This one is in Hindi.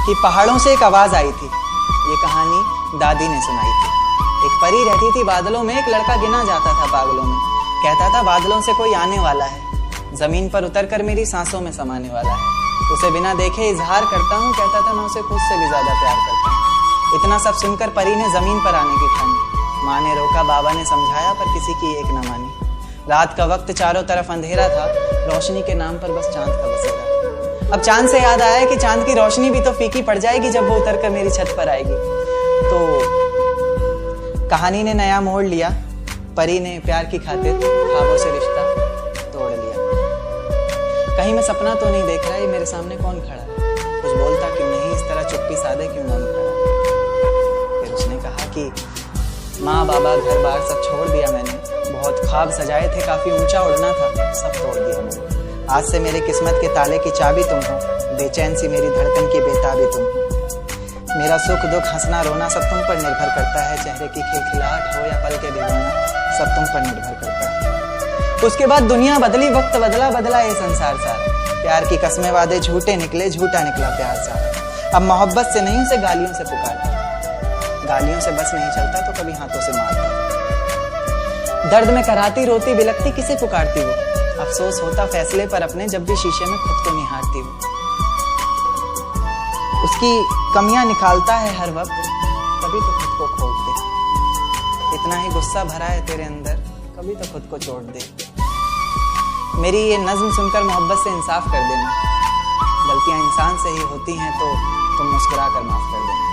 कि पहाड़ों से एक आवाज आई थी। ये कहानी दादी ने सुनाई थी। एक परी रहती थी बादलों में, एक लड़का गिना जाता था पागलों में। कहता था बादलों से कोई आने वाला है, जमीन पर उतरकर मेरी सांसों में समाने वाला है। उसे बिना देखे इजहार करता हूँ, कहता था मैं उसे खुद से भी ज्यादा प्यार करता हूँ। इतना सब सुनकर परी ने जमीन पर आने की ठानी। माँ ने रोका, बाबा ने समझाया, पर किसी की एक न मानी। रात का वक्त चारों तरफ अंधेरा था, रोशनी के नाम पर बस चांद का बसेरा। अब चांद से याद आया कि चांद की रोशनी भी तो फीकी पड़ जाएगी जब वो उतरकर मेरी छत पर आएगी। तो कहानी ने नया मोड़ लिया। परी ने प्यार की खातिर ख्वाबों से रिश्ता तोड़ लिया। कहीं मैं सपना तो नहीं देख रहा, ये मेरे सामने कौन खड़ा है? कुछ बोलता क्यों नहीं, इस तरह चुप्पी साधे क्यों मौन खड़ा? फिर उसने कहा कि माँ बाबा घर बार सब छोड़ दिया मैंने, बहुत ख्वाब सजाए थे, काफी ऊंचा उड़ना था, सब तोड़ दिया मैंने। आज से मेरे किस्मत के ताले की चाबी तुम हो, बेचैन सी मेरी धड़कन की बेताबी तुम हो। मेरा सुख दुख हंसना रोना सब तुम पर निर्भर करता है, चेहरे की खिलखिलाहट हो या पल के भिगोना सब तुम पर निर्भर करता है। उसके बाद दुनिया बदली, वक्त बदला, बदला ये संसार सारा। प्यार की कस्में वादे झूठे निकले, झूठा निकला प्यार सारा। अब मोहब्बत से नहीं, उसे गालियों से पुकारता। गालियों से बस नहीं चलता तो कभी हाथों से मारता। दर्द में कराती रोती बिलखती किसे पुकारती वो? अफसोस होता फैसले पर अपने जब भी शीशे में खुद को निहारती वो। उसकी कमियां निकालता है हर वक्त, कभी तो खुद को खोट दे। इतना ही गुस्सा भरा है तेरे अंदर, कभी तो खुद को चोट दे। मेरी ये नज्म सुनकर मोहब्बत से इंसाफ कर देना। गलतियां इंसान से ही होती हैं तो तुम मुस्कुरा कर माफ कर देना।